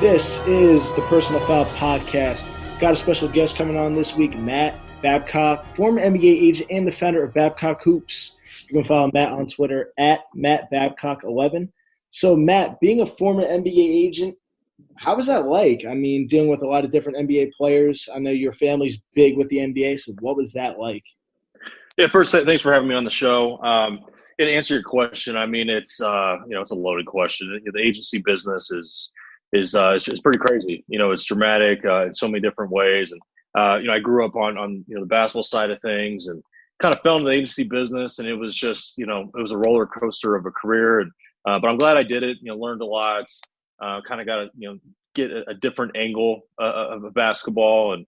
This is the Personal Foul Podcast. Got a special guest coming on this week, Matt Babcock, former NBA agent and the founder of Babcock Hoops. You can follow Matt on Twitter at MattBabcock11. So, Matt, being a former NBA agent, how was that like? I mean, dealing with a lot of different NBA players. I know your family's big with the NBA, so what was that like? Yeah, first, thanks for having me on the show. To answer your question, I mean, it's it's a loaded question. The agency business is pretty crazy. It's dramatic in so many different ways. And I grew up on the basketball side of things and kind of fell into the agency business, and it was just it was a roller coaster of a career. And but I'm glad I did it. Learned a lot. Kind of got to get a different angle of basketball, and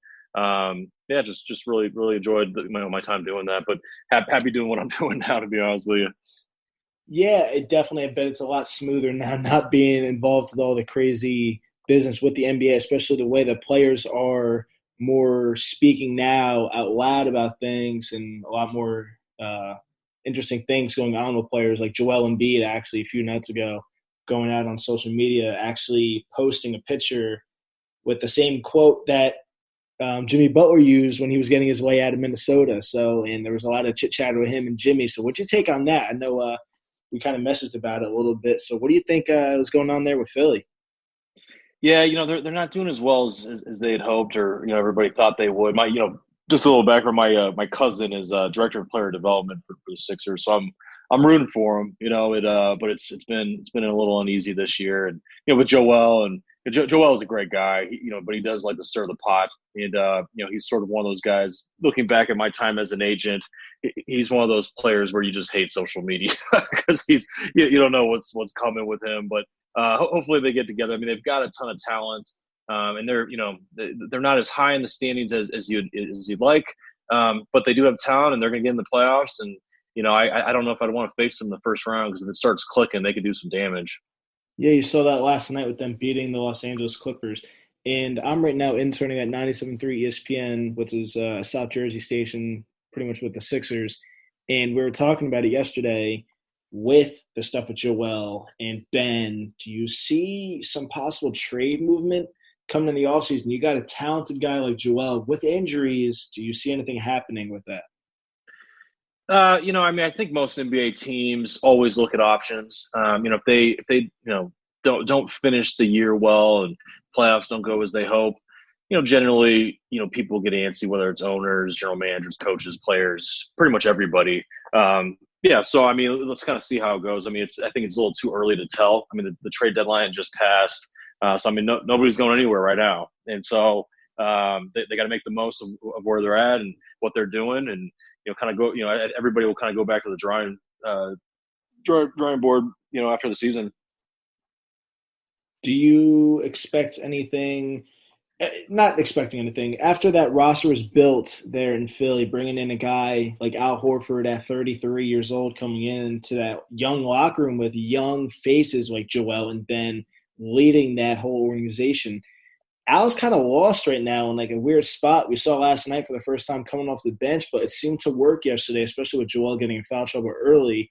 just really enjoyed my time doing that. But happy doing what I'm doing now, to be honest with you. Yeah, it definitely, I bet it's a lot smoother now not being involved with all the crazy business with the NBA, especially the way that players are more speaking now out loud about things and a lot more interesting things going on with players like Joel Embiid actually a few nights ago going out on social media, actually posting a picture with the same quote that Jimmy Butler used when he was getting his way out of Minnesota. So, and there was a lot of chit chat with him and Jimmy. So what's your take on that? I know we kind of messaged about it a little bit. So what do you think was going on there with Philly? Yeah, they're not doing as well as they had hoped, or everybody thought they would. Just a little background. My cousin is director of player development for the Sixers, so I'm rooting for him. But it's been a little uneasy this year, and with Joel, and Joel is a great guy, but he does like to stir the pot, and he's sort of one of those guys. Looking back at my time as an agent, he's one of those players where you just hate social media because you don't know what's coming with him, but. Hopefully they get together. I mean, they've got a ton of talent, and they're not as high in the standings as you'd like, but they do have talent, and they're going to get in the playoffs. And I don't know if I'd want to face them in the first round because if it starts clicking, they could do some damage. Yeah, you saw that last night with them beating the Los Angeles Clippers. And I'm right now interning at 97.3 ESPN, which is a South Jersey station, pretty much with the Sixers. And we were talking about it yesterday. With the stuff with Joel and Ben, do you see some possible trade movement coming in the offseason? You got a talented guy like Joel with injuries. Do you see anything happening with that? I think most NBA teams always look at options. If they don't finish the year well and playoffs don't go as they hope, generally, people get antsy, whether it's owners, general managers, coaches, players, pretty much everybody. Yeah, so let's kind of see how it goes. I think it's a little too early to tell. The trade deadline just passed, so nobody's going anywhere right now, and so they got to make the most of where they're at and what they're doing, and kind of go. Everybody will kind of go back to the drawing board, after the season. Do you expect anything? Not expecting anything. After that roster was built there in Philly, bringing in a guy like Al Horford at 33 years old, coming into that young locker room with young faces like Joel and Ben leading that whole organization. Al's kind of lost right now in like a weird spot. We saw last night for the first time coming off the bench, but it seemed to work yesterday, especially with Joel getting in foul trouble early.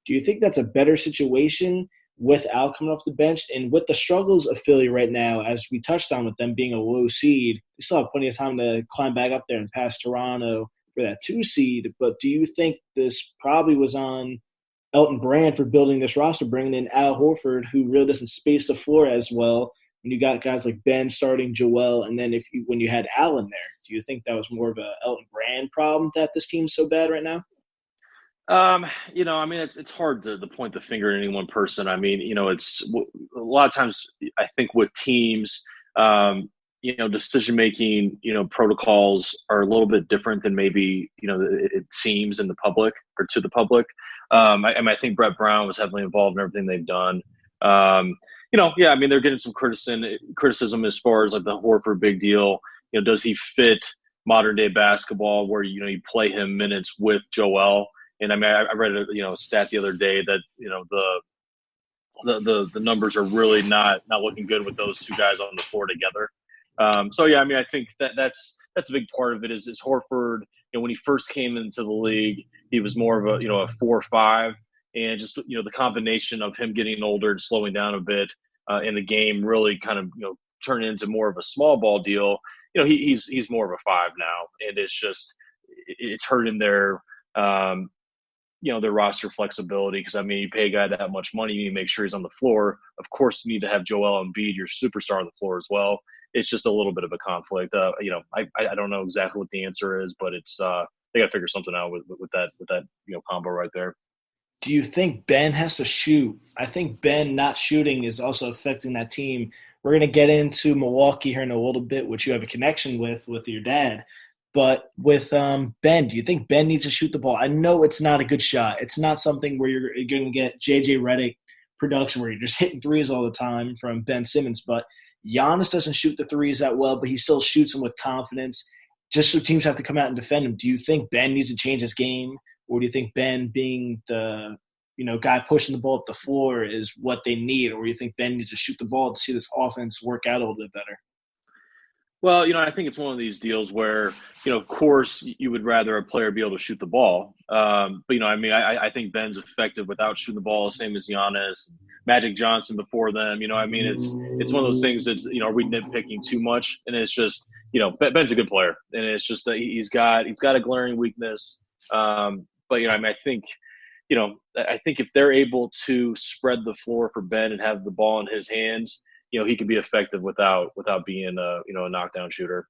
Do you think that's a better situation with Al coming off the bench and with the struggles of Philly right now, as we touched on with them being a low seed, they still have plenty of time to climb back up there and pass Toronto for that 2 seed. But do you think this probably was on Elton Brand for building this roster, bringing in Al Horford, who really doesn't space the floor as well? When you got guys like Ben starting Joel, and then when you had Al in there, do you think that was more of a Elton Brand problem that this team's so bad right now? It's hard to point the finger at any one person. It's a lot of times I think with teams, decision-making, protocols are a little bit different than maybe, it seems in the public or to the public. I think Brett Brown was heavily involved in everything they've done. They're getting some criticism as far as like the Horford big deal. Does he fit modern day basketball where, you play him minutes with Joel? And I read a stat the other day that the numbers are really not looking good with those two guys on the floor together. I think that's a big part of it. Is Horford? When he first came into the league, he was more of a a 4-5, and just the combination of him getting older and slowing down a bit in the game really kind of turn into more of a small ball deal, he's more of a five now, and it's hurting um, their roster flexibility. Because I mean, you pay a guy that much money, you need to make sure he's on the floor. Of course, you need to have Joel Embiid, your superstar, on the floor as well. It's just a little bit of a conflict. I don't know exactly what the answer is, but it's they got to figure something out with that combo right there. Do you think Ben has to shoot? I think Ben not shooting is also affecting that team. We're going to get into Milwaukee here in a little bit, which you have a connection with your dad. But with Ben, do you think Ben needs to shoot the ball? I know it's not a good shot. It's not something where you're going to get J.J. Redick production where you're just hitting threes all the time from Ben Simmons. But Giannis doesn't shoot the threes that well, but he still shoots them with confidence. Just so teams have to come out and defend him. Do you think Ben needs to change his game? Or do you think Ben being the guy pushing the ball up the floor is what they need? Or do you think Ben needs to shoot the ball to see this offense work out a little bit better? Well, I think it's one of these deals where, of course, you would rather a player be able to shoot the ball. But, I mean, I think Ben's effective without shooting the ball, same as Giannis, Magic Johnson before them. I mean, it's one of those things that's, are we nitpicking too much? And it's just, Ben's a good player. And it's just he's got a glaring weakness. But, I mean, I think if they're able to spread the floor for Ben and have the ball in his hands, he could be effective without being a knockdown shooter.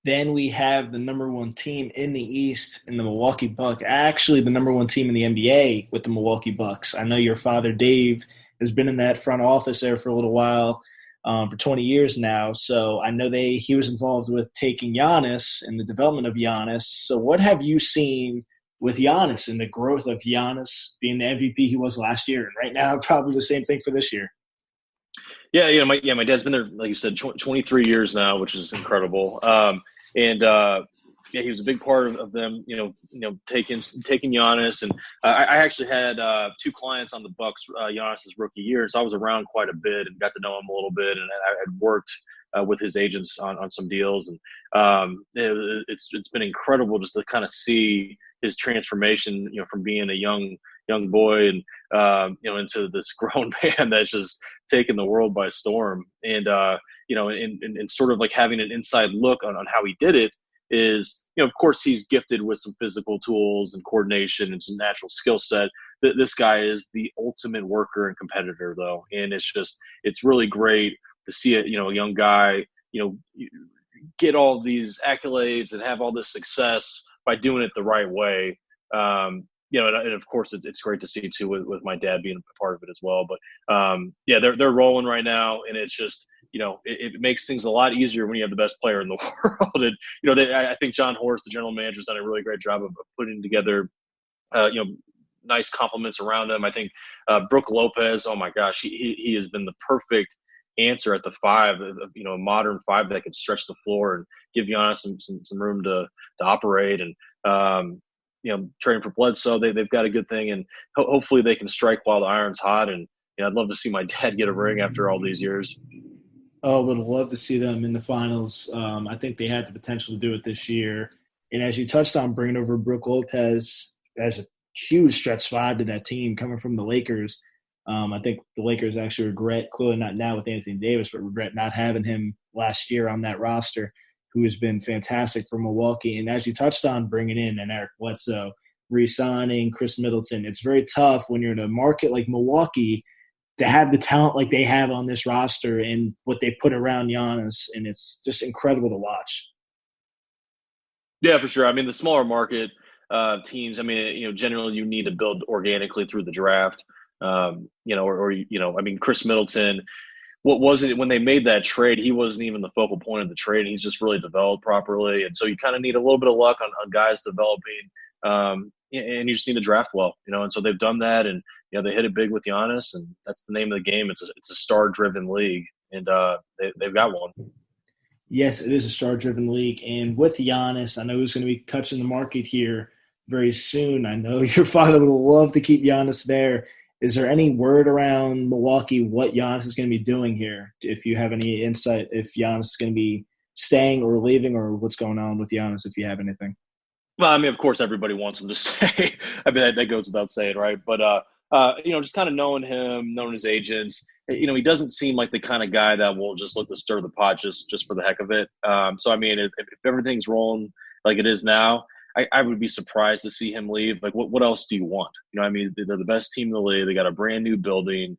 Then we have the number one team in the East in the Milwaukee Bucks. Actually, the number one team in the NBA with the Milwaukee Bucks. I know your father, Dave, has been in that front office there for a little while, for 20 years now. So I know he was involved with taking Giannis and the development of Giannis. So what have you seen with Giannis and the growth of Giannis being the MVP he was last year? And right now, probably the same thing for this year. Yeah, my dad's been there, like you said, 23 years now, which is incredible. He was a big part of them, taking Giannis. And I actually had two clients on the Bucks Giannis's rookie year, so I was around quite a bit and got to know him a little bit. And I had worked with his agents on some deals, and it's been incredible just to kind of see his transformation, from being a young boy and into this grown man that's just taken the world by storm. And and sort of like having an inside look on how he did it is, of course he's gifted with some physical tools and coordination and some natural skill set. This guy is the ultimate worker and competitor, though, and it's really great to see it. A young guy, get all these accolades and have all this success by doing it the right way. And of course it's great to see too with my dad being a part of it as well. But they're rolling right now, and it's just it makes things a lot easier when you have the best player in the world. And I think John Horst, the general manager, has done a really great job of putting together nice compliments around him. I think Brook Lopez, oh my gosh, he has been the perfect answer at the five, a modern five that could stretch the floor and give Giannis some room to operate. And trading for Bledsoe, they've got a good thing, and hopefully they can strike while the iron's hot. And I'd love to see my dad get a ring after all these years. Oh, would love to see them in the finals. I think they had the potential to do it this year. And as you touched on, bringing over Brook Lopez as a huge stretch five to that team coming from the Lakers. I think the Lakers actually regret, clearly not now with Anthony Davis, but regret not having him last year on that roster, who has been fantastic for Milwaukee. And as you touched on, bringing in an Eric Bledsoe, re-signing Chris Middleton, it's very tough when you're in a market like Milwaukee to have the talent like they have on this roster and what they put around Giannis, and it's just incredible to watch. Yeah, for sure. I mean, the smaller market teams, I mean, generally you need to build organically through the draft. I mean, Chris Middleton, what was it when they made that trade? He wasn't even the focal point of the trade. He's just really developed properly. And so you kind of need a little bit of luck on guys developing, and you just need to draft well, and so they've done that. And, they hit it big with Giannis, and that's the name of the game. It's a star-driven league, and they've got one. Yes, it is a star-driven league. And with Giannis, I know he's going to be touching the market here very soon. I know your father would love to keep Giannis there. Is there any word around Milwaukee what Giannis is going to be doing here? If you have any insight, if Giannis is going to be staying or leaving, or what's going on with Giannis, if you have anything. Well, I mean, of course, everybody wants him to stay. I mean, that goes without saying, right? But, just kind of knowing him, knowing his agents, he doesn't seem like the kind of guy that will just look to stir the pot just for the heck of it. So I mean, if everything's rolling like it is now, I would be surprised to see him leave. Like, what else do you want? I mean, they're the best team in the league. They got a brand new building.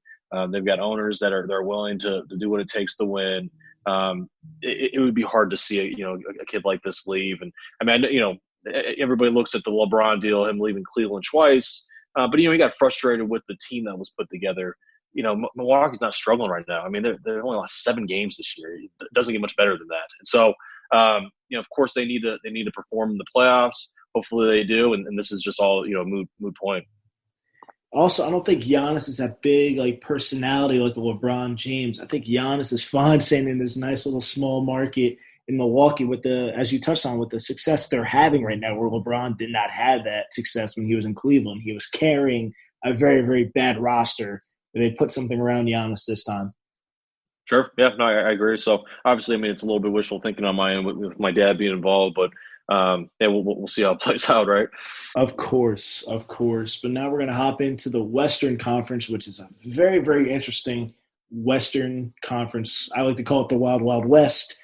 They've got owners that are willing to do what it takes to win. It would be hard to see a kid like this leave. And I mean, everybody looks at the LeBron deal, him leaving Cleveland twice, but he got frustrated with the team that was put together. Milwaukee's not struggling right now. I mean, they're only lost 7 games this year. It doesn't get much better than that. And so, of course, they need to perform in the playoffs. Hopefully, they do. And this is just all moot point. Also, I don't think Giannis is that big like personality like a LeBron James. I think Giannis is fine staying in this nice little small market in Milwaukee with as you touched on, with the success they're having right now, where LeBron did not have that success when he was in Cleveland. He was carrying a very, very bad roster. They put something around Giannis this time. Sure. Yeah, no, I agree. So obviously, I mean, it's a little bit wishful thinking on my end with my dad being involved, but yeah, we'll see how it plays out, right? Of course, of course. But now we're going to hop into the Western Conference, which is a very, very interesting Western Conference. I like to call it the Wild, Wild West.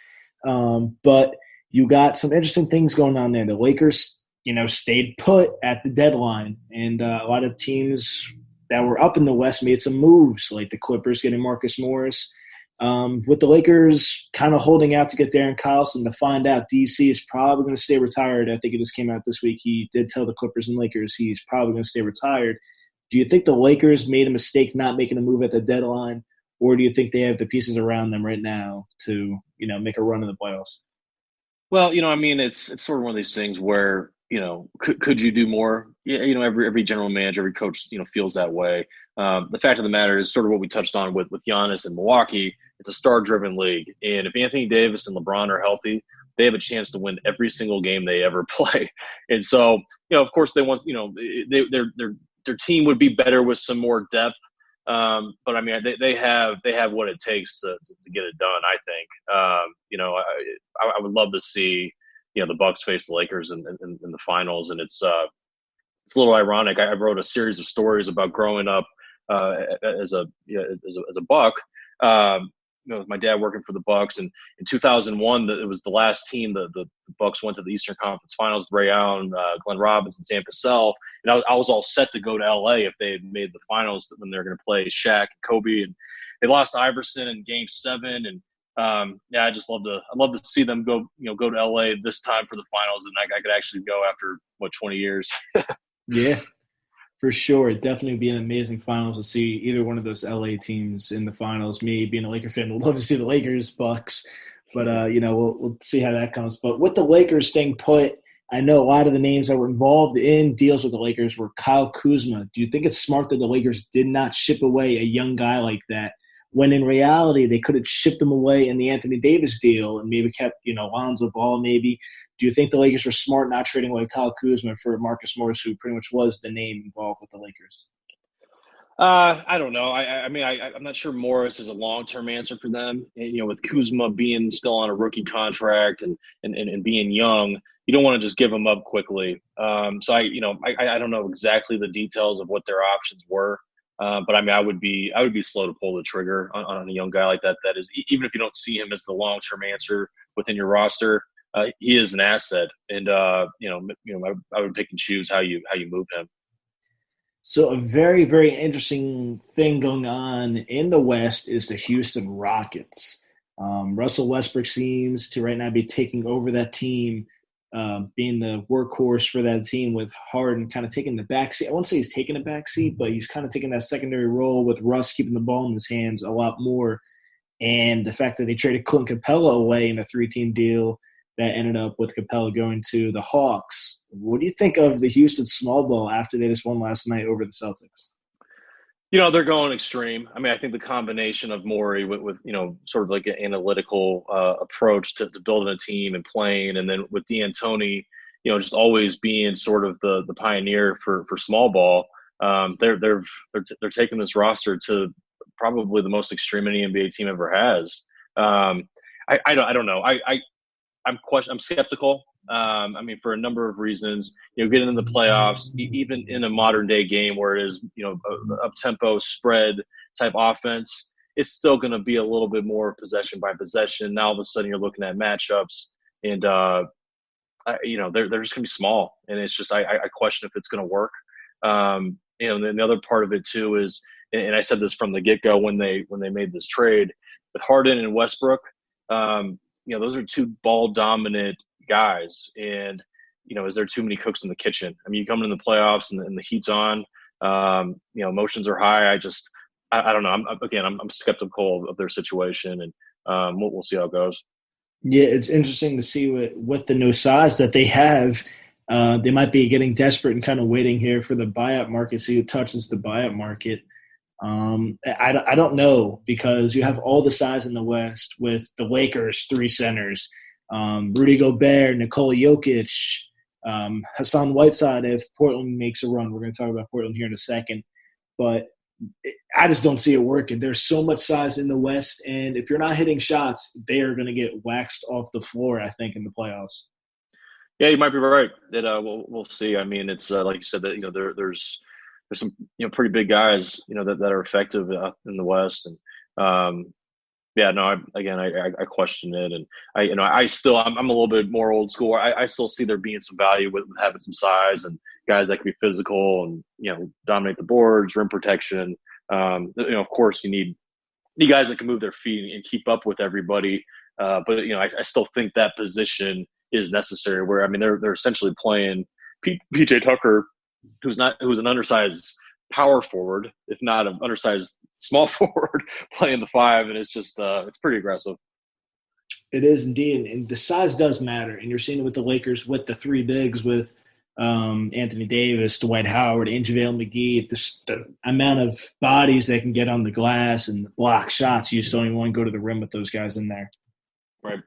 But you got some interesting things going on there. The Lakers, stayed put at the deadline, and a lot of teams that were up in the West made some moves, like the Clippers getting Marcus Morris. With the Lakers kind of holding out to get Darren Collison, to find out DC is probably going to stay retired. I think it just came out this week. He did tell the Clippers and Lakers he's probably going to stay retired. Do you think the Lakers made a mistake not making a move at the deadline, or do you think they have the pieces around them right now to, make a run in the playoffs? Well, I mean, it's sort of one of these things where could you do more? Yeah, every general manager, every coach, feels that way. The fact of the matter is sort of what we touched on with Giannis and Milwaukee. It's a star-driven league, and if Anthony Davis and LeBron are healthy, they have a chance to win every single game they ever play. And so, of course, they want their team would be better with some more depth. But I mean, they have what it takes to get it done. I think. I would love to see the Bucks face the Lakers in the finals, and it's a little ironic. I wrote a series of stories about growing up as a Buck. With my dad working for the Bucks, and in 2001, it was the last team the Bucks went to the Eastern Conference Finals. Ray Allen, Glenn Robinson, Sam Cassell, and I was all set to go to LA if they had made the finals when they were going to play Shaq and Kobe, and they lost Iverson in Game 7, and I'd love to see them go to LA this time for the finals, and I could actually go after 20 years. Yeah, for sure. It'd definitely be an amazing finals to see either one of those LA teams in the finals. Me being a Laker fan would love to see the Lakers, Bucks, but we'll see how that comes. But with the Lakers staying put, I know a lot of the names that were involved in deals with the Lakers were Kyle Kuzma. Do you think it's smart that the Lakers did not ship away a young guy like that, when in reality they could have shipped him away in the Anthony Davis deal and maybe kept, Lonzo Ball maybe? Do you think the Lakers were smart not trading away Kyle Kuzma for Marcus Morris, who pretty much was the name involved with the Lakers? I don't know. I'm not sure Morris is a long-term answer for them. And, with Kuzma being still on a rookie contract and being young, you don't want to just give him up quickly. So I don't know exactly the details of what their options were. But I mean, I would be slow to pull the trigger on a young guy like that. That is, even if you don't see him as the long-term answer within your roster, he is an asset, and I would pick and choose how you move him. So a very, very interesting thing going on in the West is the Houston Rockets. Russell Westbrook seems to right now be taking over that team, being the workhorse for that team, with Harden kind of taking the backseat. I won't say he's taking a backseat, but he's kind of taking that secondary role with Russ keeping the ball in his hands a lot more. And the fact that they traded Clint Capella away in a 3-team deal that ended up with Capella going to the Hawks. What do you think of the Houston small ball after they just won last night over the Celtics? They're going extreme. I mean, I think the combination of Morey with sort of like an analytical approach to building a team and playing, and then with D'Antoni, just always being sort of the pioneer for small ball. They're taking this roster to probably the most extreme any NBA team ever has. I don't know. I'm skeptical. I mean, for a number of reasons, getting into the playoffs, even in a modern day game where it is, up tempo spread type offense, it's still going to be a little bit more possession by possession. Now all of a sudden you're looking at matchups, and they're just going to be small, and it's just I question if it's going to work. And then the other part of it too is, and I said this from the get go when they made this trade with Harden and Westbrook. Those are two ball dominant guys, and is there too many cooks in the kitchen? I mean, you come in the playoffs and the heat's on. Emotions are high. I don't know. I'm skeptical of their situation, and we'll see how it goes. Yeah, it's interesting to see with the new size that they have. They might be getting desperate and kind of waiting here for the buyout market. See who touches the buyout market. I don't know because you have all the size in the West with the Lakers, three centers, Rudy Gobert, Nikola Jokic, Hassan Whiteside. If Portland makes a run, we're going to talk about Portland here in a second. But I just don't see it working. There's so much size in the West, and if you're not hitting shots, they are going to get waxed off the floor, I think, in the playoffs. Yeah, you might be right. That we'll see. I mean, it's like you said that there's some pretty big guys that are effective in the West, and yeah, no, I question it, and I'm a little bit more old school. I still see there being some value with having some size and guys that can be physical and dominate the boards, rim protection. Of course, you need guys that can move their feet and keep up with everybody. But I still think that position is necessary. Where I mean, they're essentially playing PJ Tucker, who's an undersized power forward, if not an undersized small forward, playing the five, and it's just it's pretty aggressive. It is indeed, and the size does matter. And you're seeing it with the Lakers with the three bigs with Anthony Davis, Dwight Howard, and JaVale McGee. The amount of bodies they can get on the glass and block shots, you just don't even want to go to the rim with those guys in there. Right.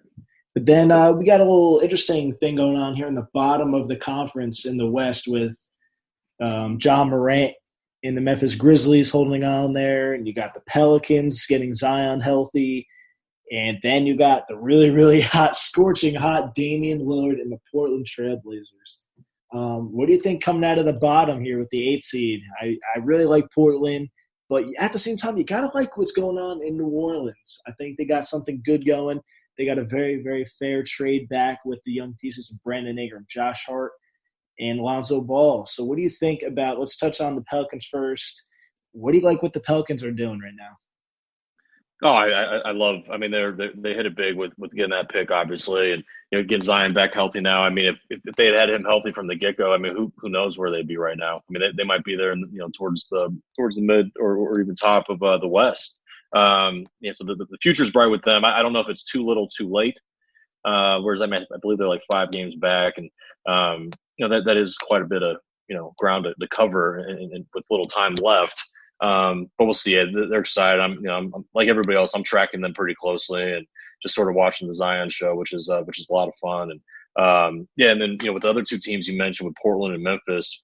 But then we got a little interesting thing going on here in the bottom of the conference in the West with Ja Morant in the Memphis Grizzlies holding on there, and you got the Pelicans getting Zion healthy, and then you got the really, really hot, scorching hot Damian Lillard and the Portland Trailblazers. What do you think coming out of the bottom here with the 8 seed? I really like Portland, but at the same time, you got to like what's going on in New Orleans. I think they got something good going. They got a very, very fair trade back with the young pieces of Brandon Ingram, Josh Hart, and Lonzo Ball. So what do you think about – let's touch on the Pelicans first. What do you like what the Pelicans are doing right now? Oh, I love. I mean, they hit it big with getting that pick, obviously, and getting Zion back healthy now. I mean, if they had him healthy from the get go, I mean, who knows where they'd be right now? I mean, they might be there, towards the mid or even top of the West. So the future's bright with them. I don't know if it's too little, too late. Whereas I believe they're like 5 games back, and that is quite a bit of ground to cover, and with little time left. But we'll see it. They're excited. I'm like everybody else. I'm tracking them pretty closely and just sort of watching the Zion show, which is a lot of fun. And and then with the other 2 teams you mentioned with Portland and Memphis,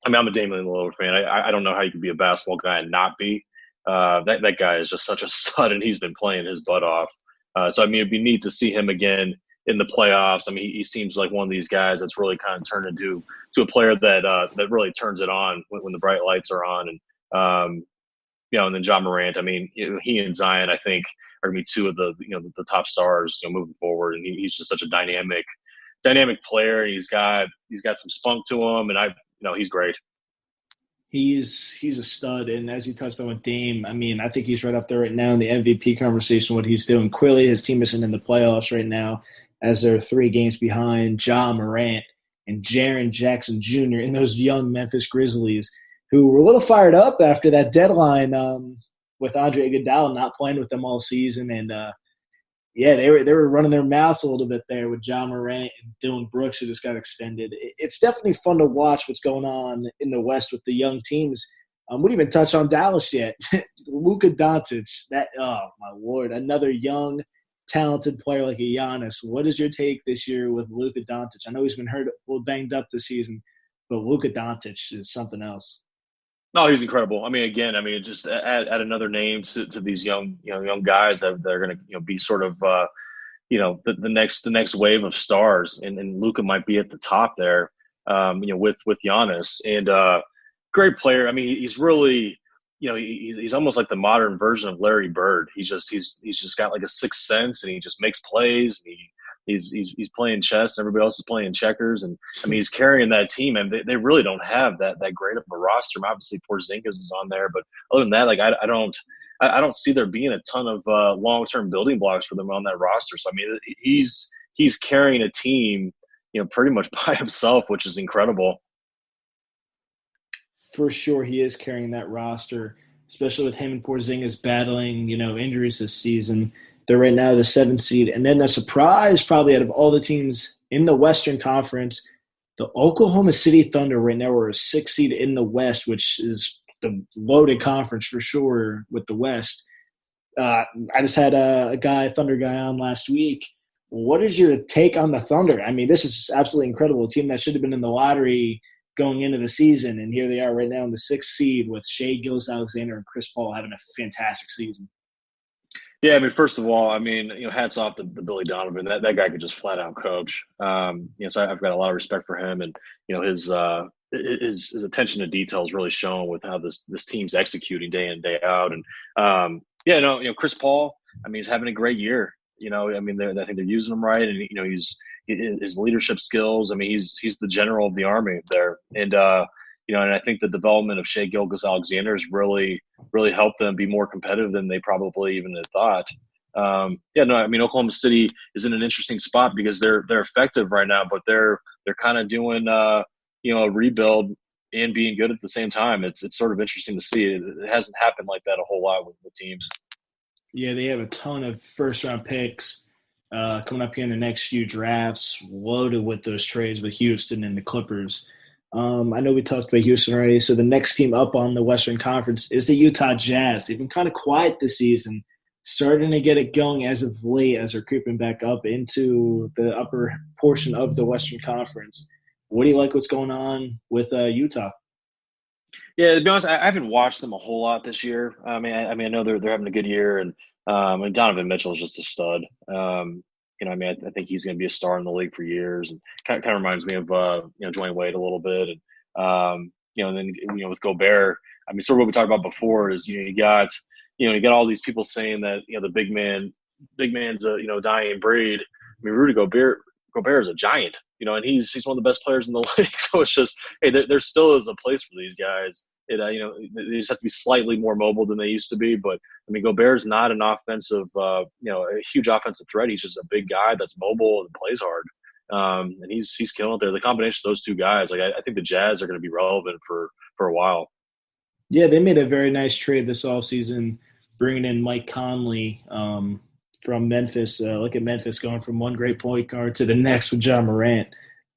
I mean, I'm a Damian Lillard fan. I don't know how you can be a basketball guy and not be. That guy is just such a stud, and he's been playing his butt off. So I mean, it'd be neat to see him again in the playoffs. I mean, he seems like one of these guys that's really kind of turned into a player that really turns it on when the bright lights are on. And and then Ja Morant. I mean, he and Zion, I think, are gonna be 2 of the top stars, moving forward. And he's just such a dynamic player. He's got some spunk to him, and he's great. He's a stud, and as you touched on with Dame, I mean, I think he's right up there right now in the MVP conversation. What he's doing, clearly, his team isn't in the playoffs right now, as they're 3 games behind Ja Morant and Jaren Jackson Jr. and those young Memphis Grizzlies, who were a little fired up after that deadline with Andre Iguodala not playing with them all season. And, they were running their mouths a little bit there with Ja Morant and Dylan Brooks, who just got extended. It's definitely fun to watch what's going on in the West with the young teams. We didn't even touch on Dallas yet. Luka Doncic, oh, my Lord, another young, talented player like a Giannis. What is your take this year with Luka Doncic? I know he's been hurt, a little banged up this season, but Luka Doncic is something else. No, he's incredible. I mean, again, just add another name to these young guys that are going to be sort of the next wave of stars, and Luka might be at the top there, with Giannis, and great player. I mean, he's really he's almost like the modern version of Larry Bird. He's just got like a sixth sense, and he just makes plays. And he's playing chess, and everybody else is playing checkers. And I mean, he's carrying that team, and they really don't have that great of a roster. Obviously, Porzingis is on there, but other than that, like I don't see there being a ton of long term building blocks for them on that roster. So I mean, he's carrying a team, pretty much by himself, which is incredible. For sure, he is carrying that roster, especially with him and Porzingis battling, injuries this season. They're right now the seventh seed. And then the surprise, probably out of all the teams in the Western Conference, the Oklahoma City Thunder right now are a sixth seed in the West, which is the loaded conference for sure with the West. I just had a Thunder guy on last week. What is your take on the Thunder? I mean, this is absolutely incredible. A team that should have been in the lottery going into the season, and here they are right now in the sixth seed with Shai Gilgeous-Alexander and Chris Paul having a fantastic season. Yeah, I mean, first of all, I mean, hats off to Billy Donovan. That guy could just flat out coach. So I've got a lot of respect for him, and his attention to detail is really shown with how this team's executing day in day out. And Chris Paul, I mean, he's having a great year. I mean, I think they're using him right, and his leadership skills. I mean, he's the general of the army there, and and I think the development of Shai Gilgeous-Alexander has really helped them be more competitive than they probably even had thought. I mean, Oklahoma City is in an interesting spot because they're effective right now, but they're kind of doing a rebuild and being good at the same time. It's sort of interesting to see. It hasn't happened like that a whole lot with teams. Yeah, they have a ton of first-round picks coming up here in the next few drafts, loaded with those trades with Houston and the Clippers. I know we talked about Houston already, so the next team up on the Western Conference is the Utah Jazz. They've been kind of quiet this season, starting to get it going as of late as they're creeping back up into the upper portion of the Western Conference. What do you like what's going on with Utah? Yeah, to be honest, I haven't watched them a whole lot this year. I know they're having a good year, and Donovan Mitchell is just a stud. I think he's going to be a star in the league for years, and kind of reminds me of Dwayne Wade a little bit, and then with Gobert, I mean, sort of what we talked about before is you got all these people saying that the big man's a dying breed. I mean, Rudy Gobert is a giant, and he's one of the best players in the league. So it's just, hey, there still is a place for these guys. They just have to be slightly more mobile than they used to be. But I mean, Gobert's not an offensive, a huge offensive threat. He's just a big guy that's mobile and plays hard. And he's killing it there. The combination of those two guys, like I think the Jazz are going to be relevant for a while. Yeah, they made a very nice trade this offseason, bringing in Mike Conley from Memphis. Look at Memphis going from one great point guard to the next with John Morant.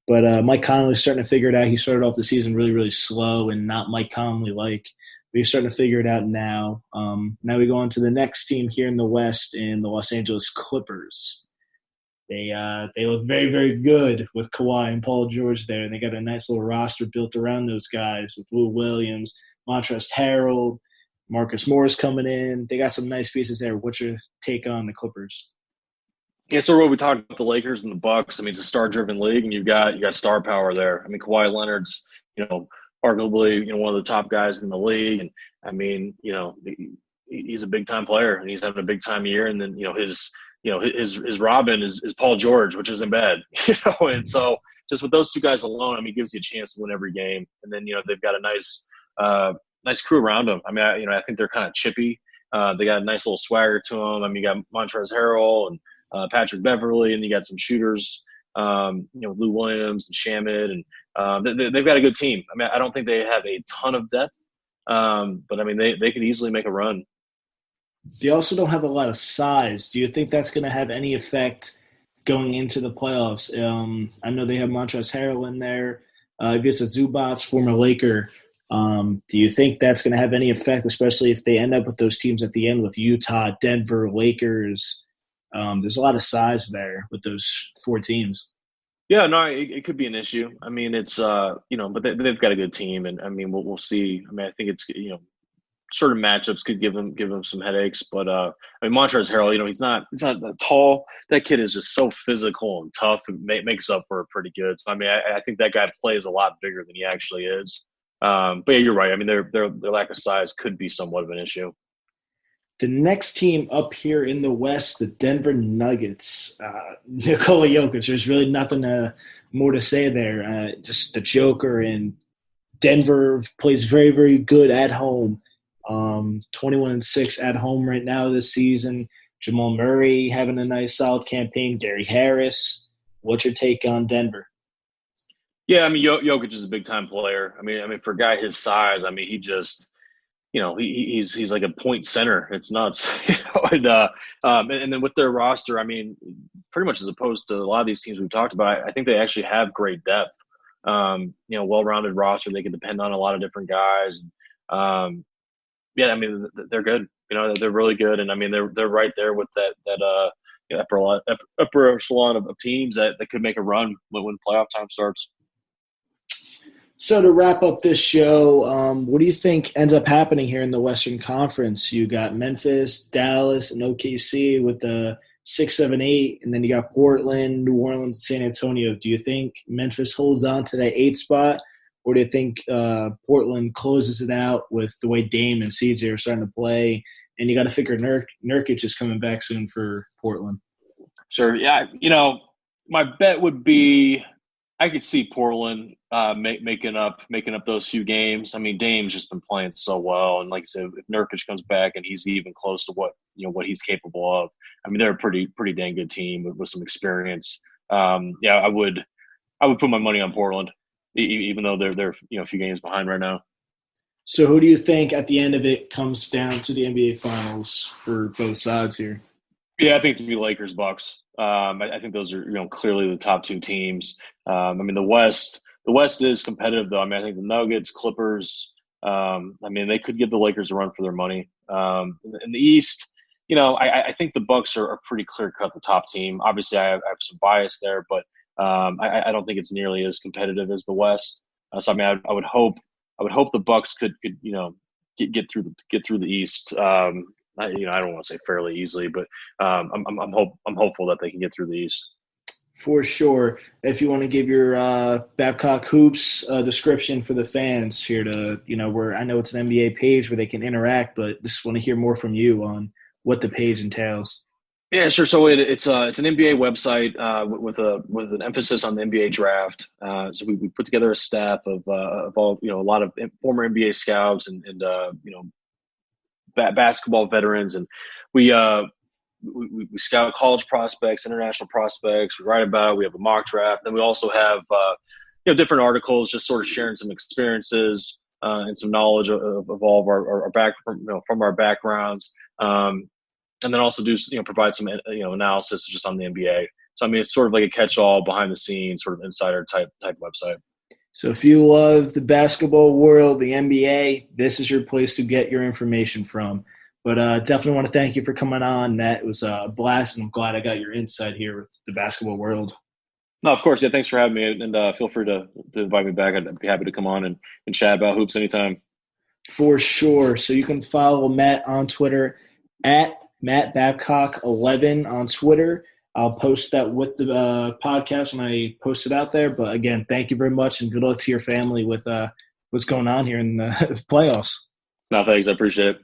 But Mike Conley's starting to figure it out. He started off the season really, really slow and not Mike Conley-like. But he's starting to figure it out now. Now we go on to the next team here in the West in the Los Angeles Clippers. They look very, very good with Kawhi and Paul George there. And they got a nice little roster built around those guys with Lou Williams, Montrezl Harrell, Marcus Morris coming in. They got some nice pieces there. What's your take on the Clippers? Yeah, so what we talked about the Lakers and the Bucks. I mean, it's a star-driven league, and you got star power there. I mean, Kawhi Leonard's arguably one of the top guys in the league, and I mean he's a big-time player, and he's having a big-time year. And then his Robin is Paul George, which isn't bad, And so just with those two guys alone, I mean, it gives you a chance to win every game. And then they've got a nice crew around them. I mean, I think they're kind of chippy. They got a nice little swagger to them. I mean, you got Montrezl Harrell and Patrick Beverly, and you got some shooters, Lou Williams and Shamit, and they've got a good team. I mean, I don't think they have a ton of depth, but I mean, they could easily make a run. They also don't have a lot of size. Do you think that's going to have any effect going into the playoffs? I know they have Montrezl Harrell in there. Ivica Zubac, former Laker. Do you think that's going to have any effect, especially if they end up with those teams at the end with Utah, Denver, Lakers? There's a lot of size there with those four teams. Yeah, no, it could be an issue. I mean, it's but they've got a good team, and I mean, we'll see. I mean, I think it's certain matchups could give them some headaches, but I mean, Montrezl Harrell, he's not that tall. That kid is just so physical and tough, and makes up for it pretty good. So I mean, I think that guy plays a lot bigger than he actually is. But yeah, you're right. I mean, their lack of size could be somewhat of an issue. The next team up here in the West, the Denver Nuggets. Nikola Jokic. There's really nothing more to say there. Just the Joker, and Denver plays very, very good at home. 21-6 at home right now this season. Jamal Murray having a nice, solid campaign. Gary Harris. What's your take on Denver? Yeah, I mean, Jokic is a big time player. I mean, for a guy his size, I mean, he just he's like a point center. It's nuts. And then with their roster, I mean, pretty much as opposed to a lot of these teams we've talked about, I think they actually have great depth. Well-rounded roster. They can depend on a lot of different guys. Yeah, I mean, they're good. They're really good, and I mean, they're right there with that upper echelon of teams that could make a run when playoff time starts. So to wrap up this show, what do you think ends up happening here in the Western Conference? You got Memphis, Dallas, and OKC with the 6, 7, 8, and then you got Portland, New Orleans, San Antonio. Do you think Memphis holds on to that 8 spot, or do you think Portland closes it out with the way Dame and CJ are starting to play? And you got to figure Nurkic is coming back soon for Portland. Sure. Yeah. My bet would be I could see Portland making up those few games. I mean, Dame's just been playing so well, and like I said, if Nurkic comes back and he's even close to what he's capable of, I mean, they're a pretty dang good team with some experience. Yeah, I would put my money on Portland, even though they're a few games behind right now. So who do you think at the end of it comes down to the NBA Finals for both sides here? Yeah, I think to be Lakers Bucks. I think those are clearly the top 2 teams. I mean the West is competitive though. I mean I think the Nuggets, Clippers. I mean they could give the Lakers a run for their money. In the East, I think the Bucks are pretty clear cut the top team. Obviously I have some bias there, but I don't think it's nearly as competitive as the West. So I mean I would hope the Bucks could get through the East. I don't want to say fairly easily, but I'm hopeful that they can get through the East. For sure. If you want to give your Babcock Hoops description for the fans here where I know it's an NBA page where they can interact, but just want to hear more from you on what the page entails. Yeah, sure. So it's an NBA website with an emphasis on the NBA draft. So we put together a staff of all a lot of former NBA scouts and basketball veterans, and we scout college prospects, international prospects. We write about it. We have a mock draft. Then we also have different articles, just sort of sharing some experiences and some knowledge of all of our back from our backgrounds. And then also provide some analysis just on the NBA. So I mean, it's sort of like a catch-all, behind the scenes, sort of insider type website. So if you love the basketball world, the NBA, this is your place to get your information from. But definitely want to thank you for coming on, Matt. It was a blast, and I'm glad I got your insight here with the basketball world. No, of course. Yeah, thanks for having me, and feel free to invite me back. I'd be happy to come on and chat about hoops anytime. For sure. So you can follow Matt on Twitter at Matt Babcock 11 on Twitter. I'll post that with the podcast when I post it out there. But again, thank you very much, and good luck to your family with what's going on here in the playoffs. No, thanks. I appreciate it.